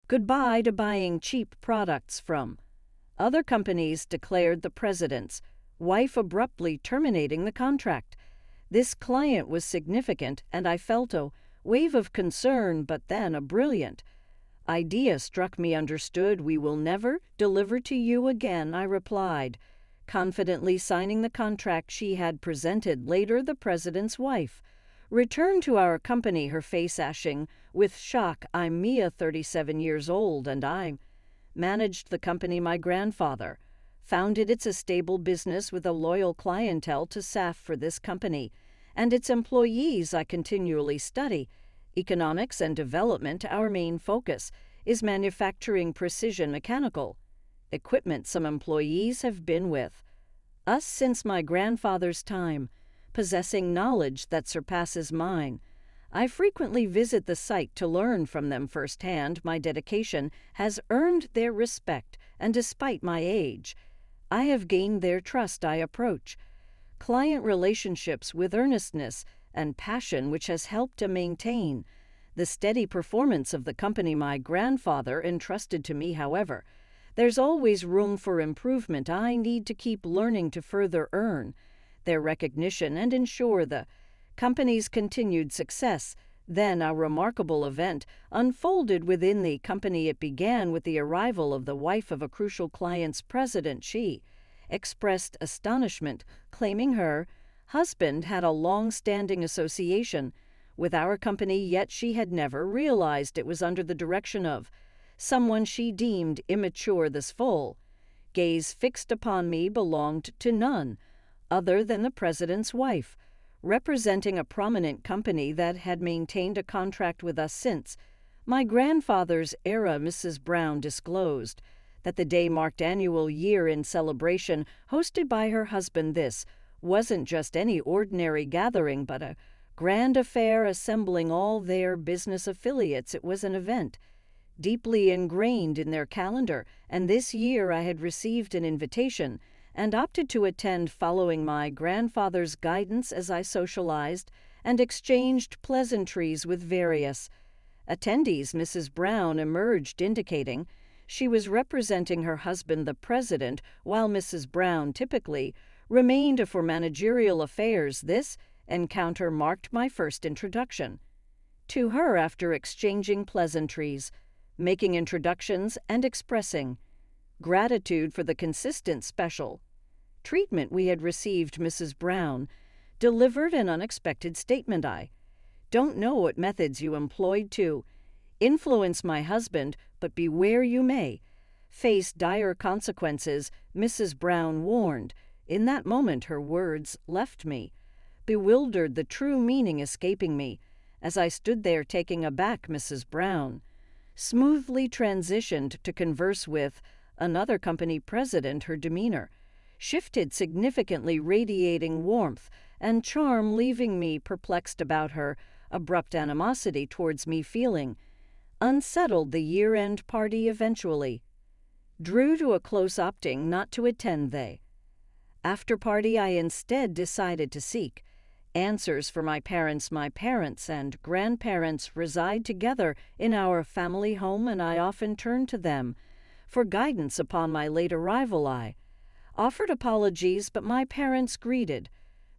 Goodbye to buying cheap products from. Other companies declared the president's wife abruptly terminating the contract. This client was significant, and I felt a wave of concern, but then a brilliant idea struck me. Understood. We will never deliver to you again, I replied, confidently signing the contract she had presented. Later, the president's wife returned to our company, her face ashing with shock. I'm Mia, 37 years old, and I managed the company my grandfather founded. It's a stable business with a loyal clientele to staff for this company and its employees. I continually study economics and development. Our main focus is manufacturing precision mechanical equipment. Some employees have been with us since my grandfather's time, possessing knowledge that surpasses mine. I frequently visit the site to learn from them firsthand. My dedication has earned their respect, and despite my age, I have gained their trust. I approach client relationships with earnestness and passion, which has helped to maintain the steady performance of the company my grandfather entrusted to me. However, there's always room for improvement. I need to keep learning to further earn their recognition and ensure the company's continued success. Then a remarkable event unfolded within the company. It began with the arrival of the wife of a crucial client's president. She expressed astonishment, claiming her husband had a long-standing association with our company, yet she had never realized it was under the direction of someone she deemed immature. This full gaze fixed upon me belonged to none other than the president's wife, representing a prominent company that had maintained a contract with us since my grandfather's era. Mrs. Brown disclosed that the day marked annual year-end celebration hosted by her husband. This wasn't just any ordinary gathering, but a grand affair assembling all their business affiliates. It was an event deeply ingrained in their calendar, and this year I had received an invitation and opted to attend, following my grandfather's guidance. As I socialized and exchanged pleasantries with various attendees, Mrs. Brown emerged, indicating she was representing her husband, the president, while Mrs. Brown typically remained for managerial affairs. This encounter marked my first introduction to her. After exchanging pleasantries, making introductions, and expressing gratitude for the consistent special treatment we had received, Mrs. Brown delivered an unexpected statement. I don't know what methods you employed to influence my husband, but beware, you may face dire consequences, Mrs. Brown warned. In that moment, her words left me bewildered, the true meaning escaping me. As I stood there taken aback, Mrs. Brown smoothly transitioned to converse with another company president. Her demeanor shifted significantly, radiating warmth and charm, leaving me perplexed about her abrupt animosity towards me. Feeling unsettled, the year-end party eventually drew to a close, opting not to attend the after party. I instead decided to seek answers for my parents. My parents and grandparents reside together in our family home, and I often turn to them for guidance. Upon my late arrival, I offered apologies, but my parents greeted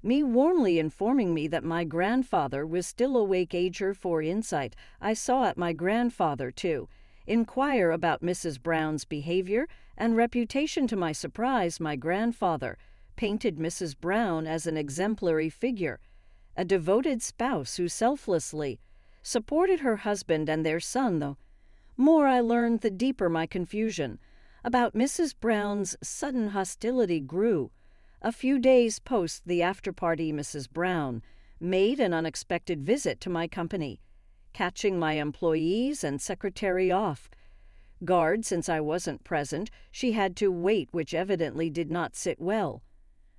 me warmly, informing me that my grandfather was still awake. Eager for insight, I sought my grandfather to inquire about Mrs. Brown's behavior and reputation. To my surprise, my grandfather painted Mrs. Brown as an exemplary figure, a devoted spouse who selflessly supported her husband and their son. The more I learned, the deeper my confusion about Mrs. Brown's sudden hostility grew. A few days post the after-party, Mrs. Brown made an unexpected visit to my company, catching my employees and secretary off guard. Since I wasn't present, she had to wait, which evidently did not sit well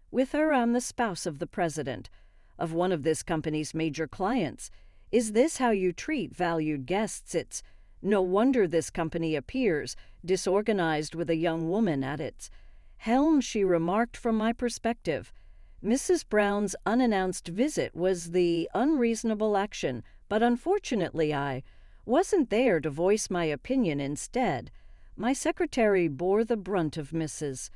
with her. I'm the spouse of the president of one of this company's major clients. Is this how you treat valued guests? It's no wonder this company appears disorganized with a young woman at its helm, she remarked. From my perspective, Mrs. Brown's unannounced visit was the unreasonable action, but unfortunately I wasn't there to voice my opinion instead. My secretary bore the brunt of Mrs.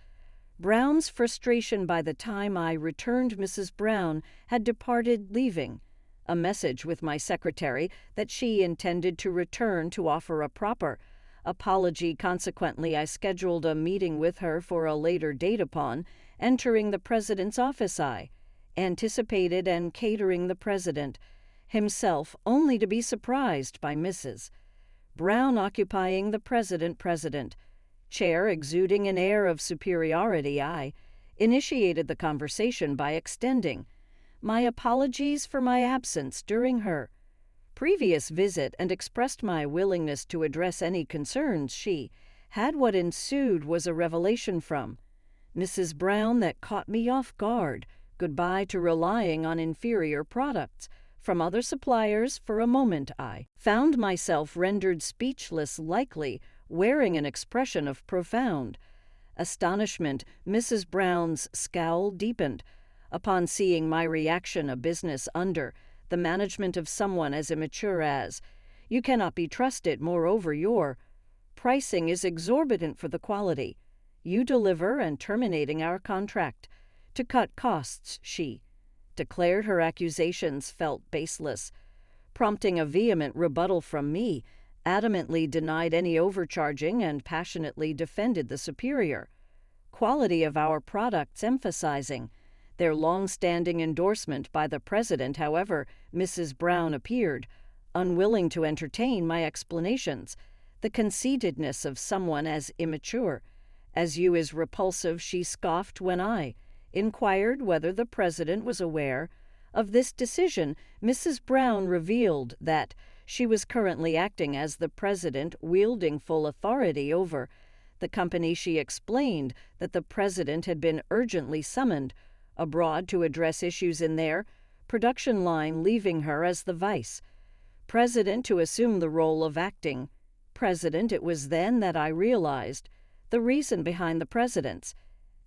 Brown's frustration. By the time I returned, Mrs. Brown had departed, leaving a message with my secretary that she intended to return to offer a proper apology. Consequently, I scheduled a meeting with her for a later date. Upon entering the president's office, I anticipated and catering the president himself, only to be surprised by Mrs. Brown occupying the president chair. Exuding an air of superiority, I initiated the conversation by extending my apologies for my absence during her previous visit and expressed my willingness to address any concerns she had. What ensued was a revelation from Mrs. Brown that caught me off guard. Goodbye to relying on inferior products from other suppliers. For a moment I found myself rendered speechless, likely wearing an expression of profound astonishment. Mrs. Brown's scowl deepened upon seeing my reaction. A business under the management of someone as immature as you cannot be trusted. Moreover, your pricing is exorbitant for the quality you deliver, and terminating our contract to cut costs, she declared. Her accusations felt baseless, prompting a vehement rebuttal from me. Adamantly denied any overcharging and passionately defended the superior quality of our products, emphasizing their long-standing endorsement by the president. However, Mrs. Brown appeared unwilling to entertain my explanations. The conceitedness of someone as immature as you is repulsive, she scoffed. When I inquired whether the president was aware of this decision, Mrs. Brown revealed that she was currently acting as the president, wielding full authority over the company. She explained that the president had been urgently summoned abroad to address issues in their production line, leaving her as the vice president to assume the role of acting president. It was then that I realized the reason behind the president's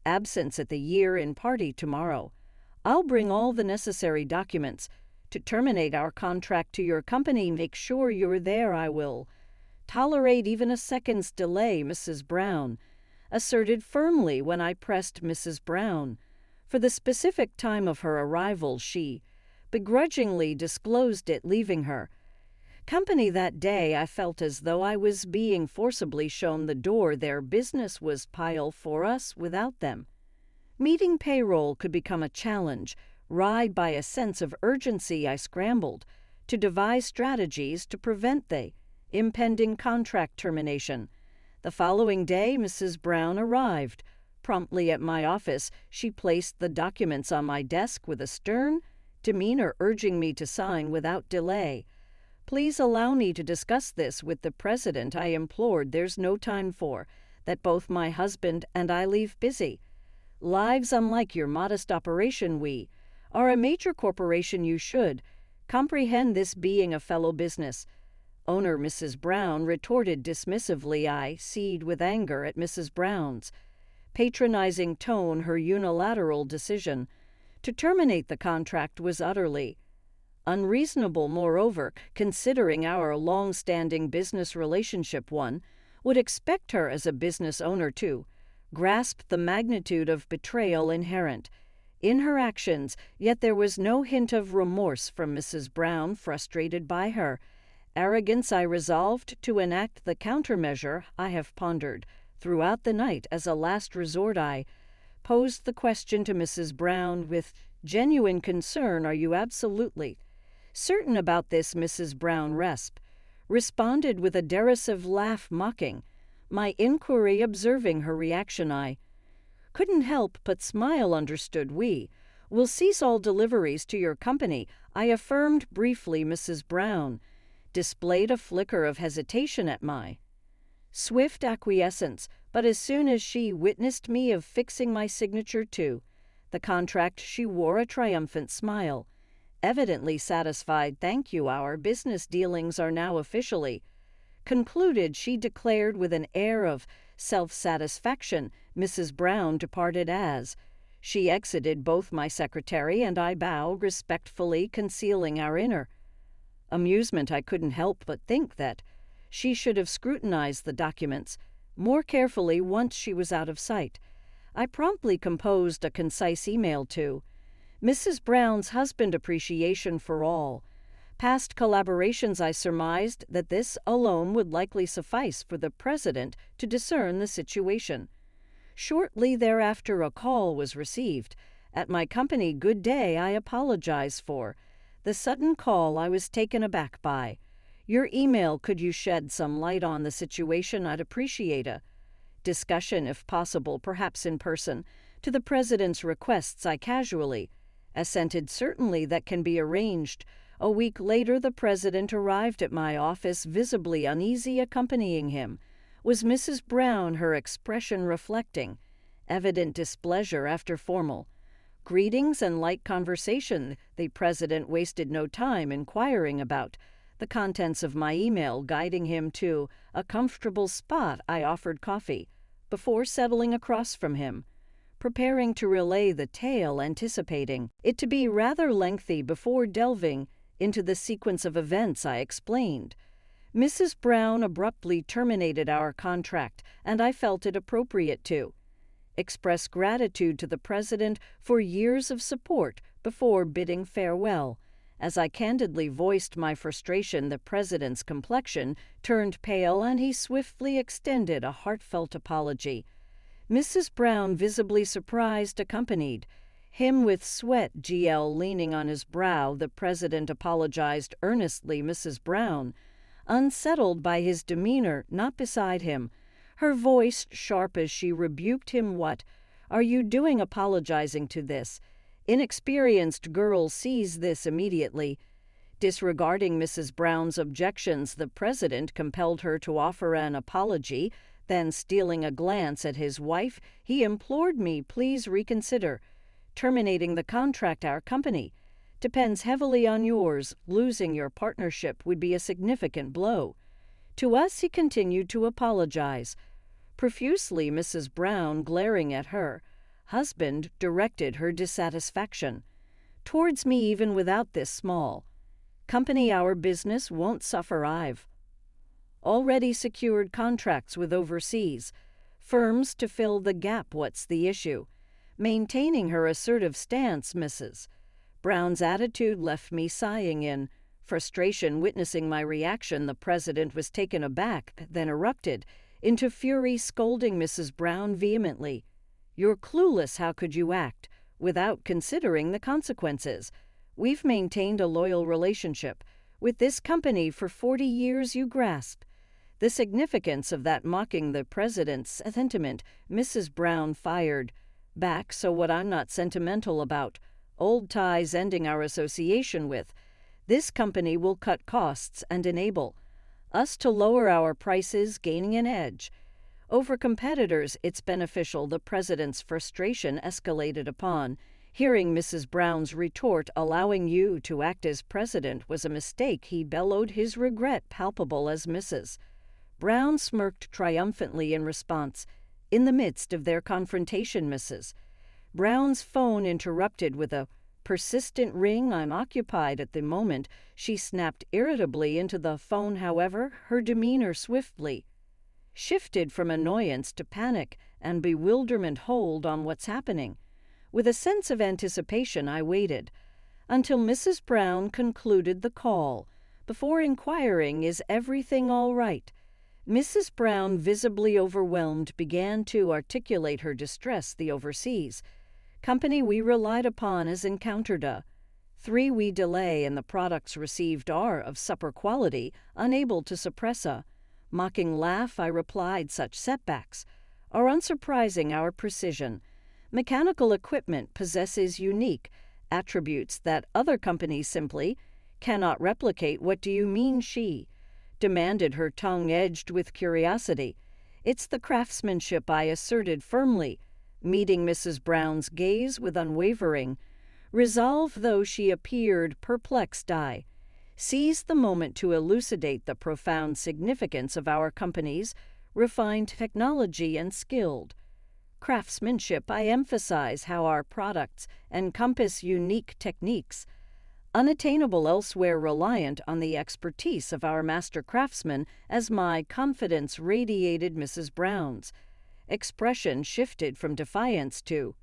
absence at the year-end party. Tomorrow, I'll bring all the necessary documents to terminate our contract to your company. Make sure you're there. I will tolerate even a second's delay, Mrs. Brown asserted firmly. When I pressed Mrs. Brown for the specific time of her arrival, she begrudgingly disclosed it. Leaving her company that day, I felt as though I was being forcibly shown the door. Their business was piled for us without them. Meeting payroll could become a challenge. Ride by a sense of urgency, I scrambled to devise strategies to prevent the impending contract termination. The following day, Mrs. Brown arrived promptly at my office. She placed the documents on my desk with a stern demeanor, urging me to sign without delay. Please allow me to discuss this with the president, I implored. There's no time for that. Both my husband and I leave busy lives. Unlike your modest operation, we are a major corporation. You should comprehend this. Being a fellow business owner, Mrs. Brown retorted dismissively. I seethed with anger at Mrs. Brown's patronizing tone. Her unilateral decision to terminate the contract was utterly unreasonable. Moreover, considering our long-standing business relationship, one would expect her as a business owner to grasp the magnitude of betrayal inherent in her actions. Yet there was no hint of remorse from Mrs. Brown. Frustrated by her arrogance, I resolved to enact the countermeasure I have pondered throughout the night. As a last resort, I posed the question to Mrs. Brown with genuine concern. Are you absolutely certain about this? Mrs. Brown responded with a derisive laugh, mocking my inquiry. Observing her reaction, I couldn't help but smile. Understood. We will cease all deliveries to your company, I affirmed briefly. Mrs. Brown displayed a flicker of hesitation at my swift acquiescence, but as soon as she witnessed me affixing my signature to the contract, she wore a triumphant smile, evidently satisfied. Thank you. Our business dealings are now officially concluded, she declared with an air of self-satisfaction. Mrs. Brown departed. As she exited, both my secretary and I bowed respectfully, concealing our inner Amusement, I couldn't help but think that she should have scrutinized the documents more carefully once she was out of sight. I promptly composed a concise email to Mrs. Brown's husband, appreciation for all past collaborations. I surmised that this alone would likely suffice for the president to discern the situation. Shortly thereafter, a call was received. At my company, good day, I apologize for the sudden call. I was taken aback by your email. Could you shed some light on the situation? I'd appreciate a discussion, if possible, perhaps in person. To the president's requests, I casually assented. Certainly, that can be arranged. A week later, the president arrived at my office, visibly uneasy. Accompanying him was Mrs. Brown, her expression reflecting evident displeasure. After formal greetings and light conversation, the president wasted no time inquiring about the contents of my email. Guiding him to a comfortable spot, I offered coffee before settling across from him, preparing to relay the tale, anticipating it to be rather lengthy. Before delving into the sequence of events, I explained. Mrs. Brown abruptly terminated our contract, and I felt it appropriate to express gratitude to the president for years of support before bidding farewell. As I candidly voiced my frustration, the president's complexion turned pale and he swiftly extended a heartfelt apology. Mrs. Brown, visibly surprised, accompanied him with sweat gel leaning on his brow. The president apologized earnestly. Mrs. Brown, unsettled by his demeanor, not beside him, her voice sharp as she rebuked him. What are you doing apologizing to this inexperienced girl? Sees this immediately. Disregarding Mrs. Brown's objections, the president compelled her to offer an apology. Then, stealing a glance at his wife, he implored me, please reconsider terminating the contract. Our company depends heavily on yours. Losing your partnership would be a significant blow to us. He continued to apologize profusely. Mrs. Brown, glaring at her husband, directed her dissatisfaction towards me. Even without this small company, our business won't suffer. I've already secured contracts with overseas firms to fill the gap. What's the issue? Maintaining her assertive stance, Mrs. Brown's attitude left me sighing in frustration. Witnessing my reaction, the president was taken aback, then erupted into fury, scolding Mrs. Brown vehemently. You're clueless. How could you act without considering the consequences? We've maintained a loyal relationship with this company for 40 years. You grasp the significance of that? Mocking the president's sentiment, Mrs. Brown fired back. So what? I'm not sentimental about old ties ending our association with this company will cut costs and enable us to lower our prices, gaining an edge over competitors. It's beneficial. The president's frustration escalated upon hearing Mrs. Brown's retort. Allowing you to act as president was a mistake, he bellowed, his regret palpable as Mrs. Brown smirked triumphantly in response. In the midst of their confrontation, Mrs. Brown's phone interrupted with a persistent ring. I'm occupied at the moment, she snapped irritably into the phone. However, her demeanor swiftly shifted from annoyance to panic and bewilderment. Hold on, what's happening? With a sense of anticipation, I waited until Mrs. Brown concluded the call before inquiring, is everything all right? Mrs. Brown, visibly overwhelmed, began to articulate her distress. The overseas company we relied upon has encountered a 3-week delay, and the products received are of supper quality. Unable to suppress a mocking laugh, I replied, such setbacks are unsurprising. Our precision mechanical equipment possesses unique attributes that other companies simply cannot replicate. What do you mean? She demanded, her tongue edged with curiosity. It's the craftsmanship, I asserted firmly, meeting Mrs. Brown's gaze with unwavering resolve. Though she appeared perplexed, I seized the moment to elucidate the profound significance of our company's refined technology and skilled craftsmanship. I emphasize how our products encompass unique techniques unattainable elsewhere, reliant on the expertise of our master craftsman, as my confidence radiated Mrs. Brown's expression shifted from defiance to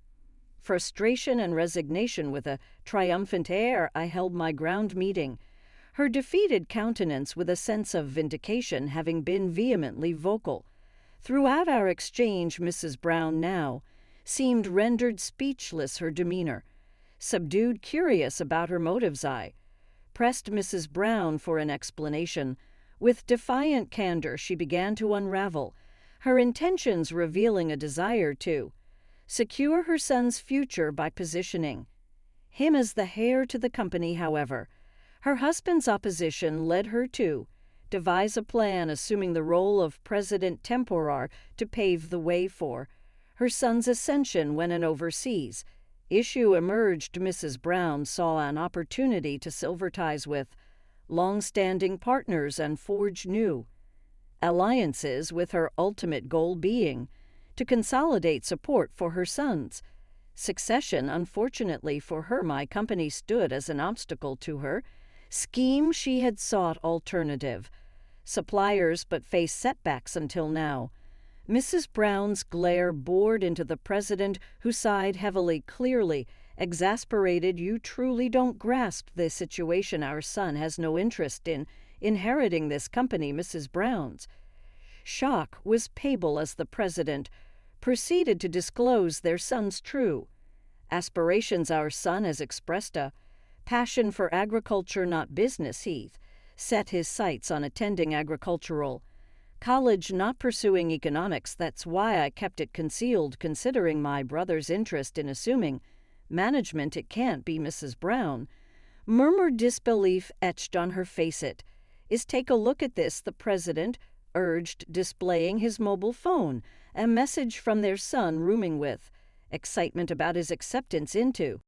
frustration and resignation. With a triumphant air, I held my ground, meeting her defeated countenance with a sense of vindication, having been vehemently vocal. Throughout our exchange, Mrs. Brown now seemed rendered speechless, her demeanor subdued. Curious about her motives, I pressed Mrs. Brown for an explanation. With defiant candor, she began to unravel her intentions, revealing a desire to secure her son's future by positioning him as the heir to the company. However, her husband's opposition led her to devise a plan, assuming the role of president temporar, to pave the way for her son's ascension. When an overseas issue emerged, Mrs. Brown saw an opportunity to sever ties with long-standing partners and forge new alliances, with her ultimate goal being to consolidate support for her son's succession. Unfortunately for her, my company stood as an obstacle to her scheme. She had sought alternative suppliers but faced setbacks until now. Mrs. Brown's glare bored into the president, who sighed heavily, clearly exasperated. You truly don't grasp the situation. Our son has no interest in inheriting this company. Mrs. Brown's shock was palpable as the president proceeded to disclose their son's true aspirations. Our son has expressed a passion for agriculture, not business. He set his sights on attending agricultural college, not pursuing economics. That's why I kept it concealed. Considering my brother's interest in assuming management, it can't be. Mrs. Brown murmured, disbelief etched on her face. It is. Take a look at this, the president urged, displaying his mobile phone, a message from their son, rooming with excitement about his acceptance into